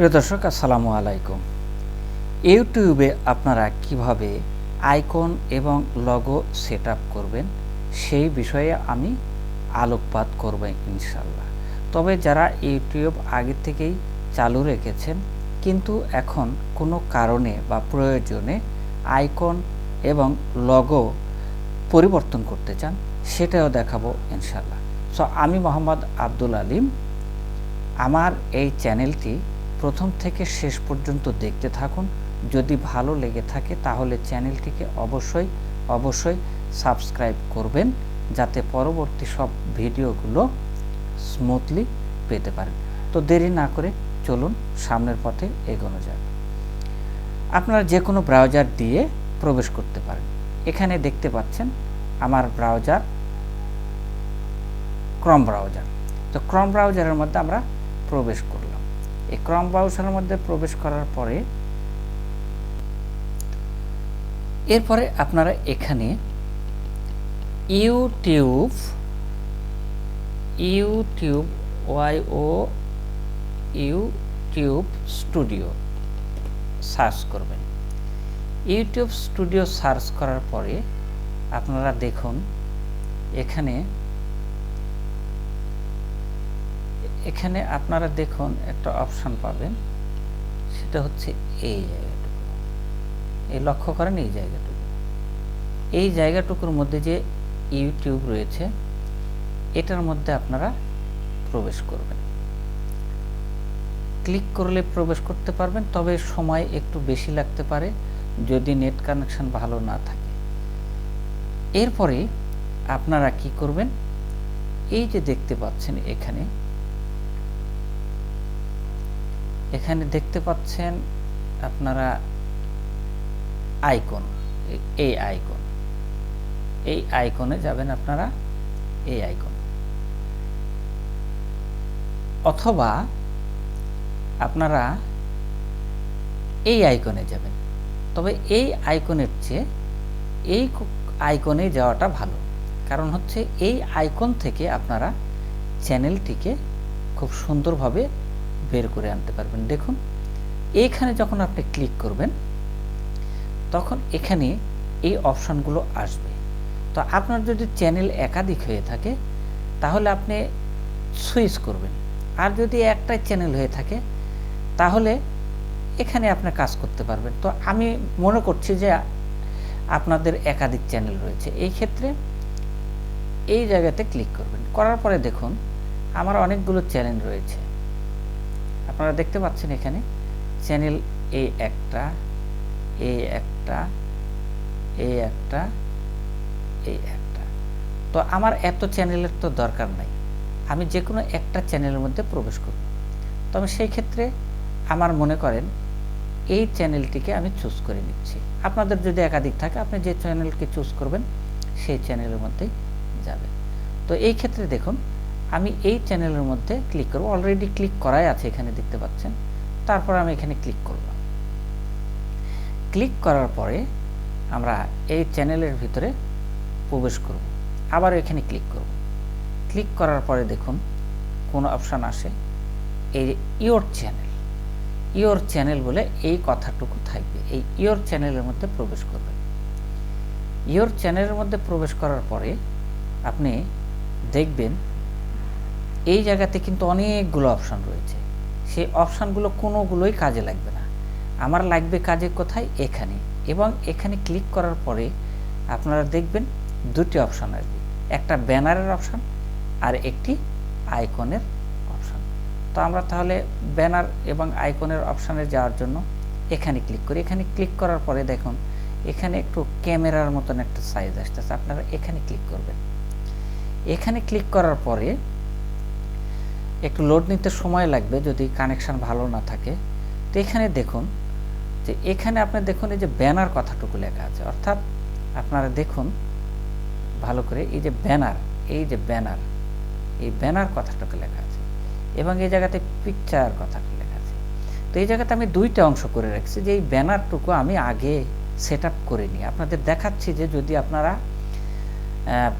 প্রিয় দর্শক, আসসালামু আলাইকুম। ইউটিউবে আপনারা কিভাবে আইকন এবং লগো সেট আপ করবেন সেই বিষয়ে আমি আলোকপাত করব ইনশাল্লাহ। তবে যারা ইউটিউব আগে থেকেই চালু রেখেছেন কিন্তু এখন কোনো কারণে বা প্রয়োজনে আইকন এবং লগো পরিবর্তন করতে চান, সেটাও দেখাবো ইনশাল্লাহ। সো আমি মোহাম্মদ আব্দুল আলিম। আমার এই চ্যানেলটি প্রথম থেকে শেষ পর্যন্ত দেখতে থাকুন। যদি ভালো লেগে থাকে তাহলে চ্যানেলটিকে অবশ্যই সাবস্ক্রাইব করবেন, যাতে পরবর্তী সব ভিডিওগুলো স্মুথলি পেতে পারেন। তো দেরি না করে চলুন সামনের পথে এগোনো যাক। আপনারা যে কোনো ব্রাউজার দিয়ে প্রবেশ করতে পারেন। এখানে দেখতে পাচ্ছেন আমার ব্রাউজার ক্রম ব্রাউজার। তো ক্রম ব্রাউজারের মধ্যে আমরা প্রবেশ করলাম। এই ক্রম ব্রাউজারের মধ্যে প্রবেশ করার পরে এরপরে আপনারা এখানে ইউটিউব ইউটিউব স্টুডিও সার্চ করবেন। ইউটিউব স্টুডিও সার্চ করার পরে আপনারা দেখুন এখানে আপনারা দেখুন একটা অপশন পাবেন, সেটা হচ্ছে এই জায়গাটুকু। এই লক্ষ্য করেন এই জায়গাটুকুর মধ্যে যে ইউটিউব রয়েছে, এটার মধ্যে আপনারা প্রবেশ করবেন। ক্লিক করলে প্রবেশ করতে পারবেন, তবে সময় একটু বেশি লাগতে পারে যদি নেট কানেকশন ভালো না থাকে। এরপরে আপনারা কি করবেন, এই যে দেখতে পাচ্ছেন এখানে দেখতে পাচ্ছেন আপনারা আইকন, এই আইকনে যাবেন আপনারা, এই আইকন, অথবা আপনারা এই আইকনে যাবেন। তবে এই আইকনের চেয়ে এই আইকনে যাওয়াটা ভালো, কারণ হচ্ছে এই আইকন থেকে আপনারা চ্যানেলটিকে খুব সুন্দরভাবে বের করে আনতে পারবেন। দেখুন, এইখানে যখন আপনি ক্লিক করবেন তখন এখানে এই অপশনগুলো আসবে। তো আপনার যদি চ্যানেল একাধিক হয়ে থাকে তাহলে আপনি সুইচ করবেন, আর যদি একটাই চ্যানেল হয়ে থাকে তাহলে এখানে আপনি কাজ করতে পারবেন। তো আমি মনে করছি যে আপনাদের একাধিক চ্যানেল রয়েছে, এই ক্ষেত্রে এই জায়গাতে ক্লিক করবেন। করার পরে দেখুন আমার অনেকগুলো চ্যানেল রয়েছে, আপনারা দেখতে পাচ্ছেন এখানে চ্যানেল এই একটা, তো আমার এত চ্যানেলের তো দরকার নাই, আমি যে কোনো একটা চ্যানেলের মধ্যে প্রবেশ করব। তবে সেই ক্ষেত্রে আমার মনে করেন এই চ্যানেলটিকে আমি চুজ করে নিচ্ছি। আপনাদের যদি একাধিক থাকে আপনি যে চ্যানেলকে চুজ করবেন সেই চ্যানেলের মধ্যেই যাবেন। তো এই ক্ষেত্রে দেখুন আমি এই চ্যানেলের মধ্যে ক্লিক করব। অলরেডি ক্লিক করাই আছে, এখানে দেখতে পাচ্ছেন। তারপর আমি এখানে ক্লিক করলাম। ক্লিক করার পরে আমরা এই চ্যানেলের ভিতরে প্রবেশ করব। আবার এখানে ক্লিক করব। ক্লিক করার পরে দেখুন কোন অপশান আসে, এই ইওর চ্যানেল বলে এই কথাটুকু থাকবে। এই ইওর চ্যানেলের মধ্যে প্রবেশ করবেন। ইওর চ্যানেলের মধ্যে প্রবেশ করার পরে আপনি দেখবেন এই জায়গাতে কিন্তু অনেকগুলো অপশান রয়েছে। সেই অপশানগুলো কোনোগুলোই কাজে লাগবে না। আমার লাগবে কাজে কোথায়, এখানে। এবং এখানে ক্লিক করার পরে আপনারা দেখবেন দুটি অপশান আসবে, একটা ব্যানারের অপশান আর একটি আইকনের অপশান। তো আমরা তাহলে ব্যানার এবং আইকনের অপশানে যাওয়ার জন্য এখানে ক্লিক করি। এখানে ক্লিক করার পরে দেখুন এখানে একটু ক্যামেরার মতন একটা সাইজ আসতেছে, আপনারা এখানে ক্লিক করবেন। এখানে ক্লিক করার পরে একটু লোড নিতে সময় লাগবে যদি কানেকশন ভালো না থাকে। তো এখানে দেখুন যে এখানে আপনি দেখুন এই যে ব্যানার কথাটুকু লেখা আছে, অর্থাৎ আপনারা দেখুন ভালো করে এই যে ব্যানার কথাটুকু লেখা আছে, এবং এই জায়গাতে পিকচার কথাটুকু লেখা আছে। তো এই জায়গাতে আমি দুইটা অংশ করে রাখছি, যে এই ব্যানারটুকু আমি আগে সেট আপ করে নিই। আপনাদের দেখাচ্ছি যে যদি আপনারা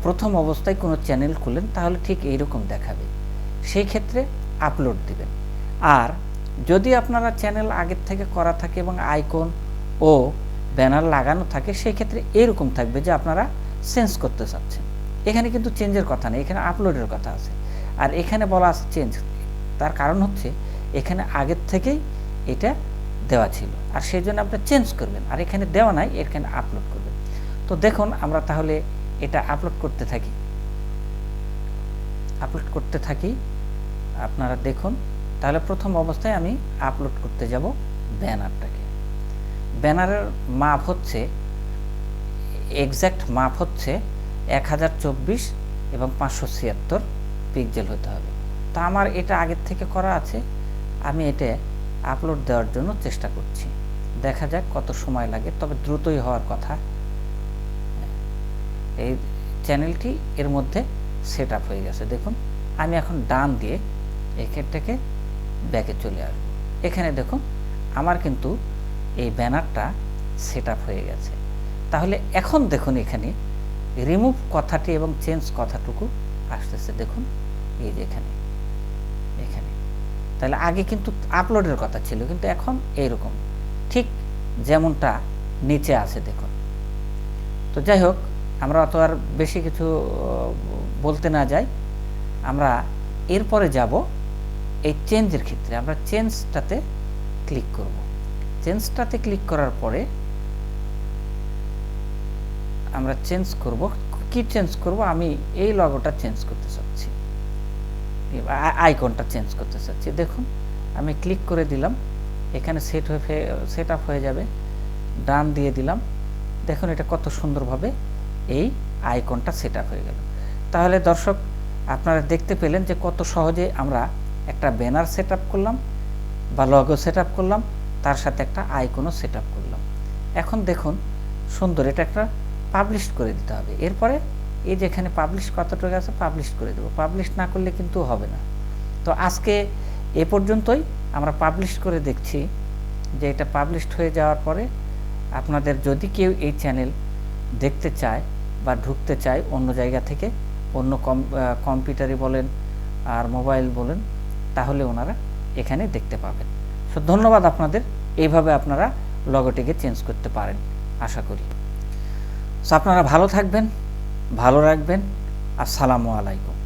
প্রথম অবস্থায় কোনো চ্যানেল খুলেন তাহলে ঠিক এইরকম দেখাবে, সেই ক্ষেত্রে আপলোড দিবেন। আর যদি আপনারা চ্যানেল আগের থেকে করা থাকে এবং আইকন ও ব্যানার লাগানো থাকে, সেই ক্ষেত্রে এরকম থাকবে যে আপনারা চেঞ্জ করতে চাচ্ছেন। এখানে কিন্তু চেঞ্জের কথা নেই, এখানে আপলোডের কথা আছে। আর এখানে বলা আছে চেঞ্জ, তার কারণ হচ্ছে এখানে আগের থেকেই এটা দেওয়া ছিল, আর সেই জন্য আপনি চেঞ্জ করবেন। আর এখানে দেওয়া নাই, এখানে আপলোড করবেন। তো দেখুন আমরা তাহলে এটা আপলোড করতে থাকি। আপনারা দেখুন, তাহলে প্রথম অবস্থায় আমি আপলোড করতে যাব ব্যানারটাকে। ব্যানারের মাপ হচ্ছে, এক্স্যাক্ট মাপ হচ্ছে 1024 এবং 576 পিক্সেল হতে হবে। তা আমার এটা আগের থেকে করা আছে, আমি এটা আপলোড দেওয়ার জন্য চেষ্টা করছি। দেখা যাক কত সময় লাগে, তবে দ্রুতই হওয়ার কথা। এই চ্যানেলটি এর মধ্যে সেট আপ হয়ে গেছে। দেখুন আমি এখন ডান দিয়ে এখানটাকে ব্যাকে চলে আসবো। এখানে দেখুন আমার কিন্তু এই ব্যানারটা সেট আপ হয়ে গেছে। তাহলে এখন দেখুন এখানে রিমুভ কথাটি এবং চেঞ্জ কথাটুকু আসতেছে। দেখুন এই যে এখানে তাহলে আগে কিন্তু আপলোডের কথা ছিল, কিন্তু এখন এইরকম ঠিক যেমনটা নিচে আছে দেখুন। তো যাই হোক, আমরা অত আর বেশি কিছু বলতে না যাই, আমরা এরপরে যাব এই চেঞ্জের ক্ষেত্রে। আমরা চেঞ্জটাতে ক্লিক করব। চেঞ্জটাতে ক্লিক করার পরে আমরা চেঞ্জ করব। কি চেঞ্জ করব? আমি এই লগোটা চেঞ্জ করতে চাচ্ছি, আইকনটা চেঞ্জ করতে চাচ্ছি। দেখুন আমি ক্লিক করে দিলাম, এখানে সেট আপ হয়ে যাবে। ডান দিয়ে দিলাম, দেখুন এটা কত সুন্দরভাবে এই আইকনটা সেট আপ হয়ে গেল। তাহলে দর্শক আপনারা দেখতে পেলেন যে কত সহজে আমরা একটা ব্যানার সেট আপ করলাম বা লগো সেট আপ করলাম, তার সাথে একটা আইকনও সেট আপ করলাম। এখন দেখুন সুন্দর, এটা একটা পাবলিশ করে দিতে হবে। এরপরে এই যে এখানে পাবলিশ কতটুকু আছে, পাবলিশ করে দেবো। পাবলিশ না করলে কিন্তু হবে না। তো আজকে এ পর্যন্তই। আমরা পাবলিশ করে দেখছি যে এটা পাবলিশড হয়ে যাওয়ার পরে আপনাদের যদি কেউ এই চ্যানেল দেখতে চায় বা ঢুকতে চায় অন্য জায়গা থেকে, অন্য কম্পিউটারে বলেন আর মোবাইল বলেন, তাহলে ওনারা এখানে দেখতে পাবেন। সো ধন্যবাদ আপনাদের। এইভাবে আপনারা লগোটিকে চেঞ্জ করতে পারেন আশা করি। সো আপনারা ভালো থাকবেন, ভালো রাখবেন। আসসালামু আলাইকুম।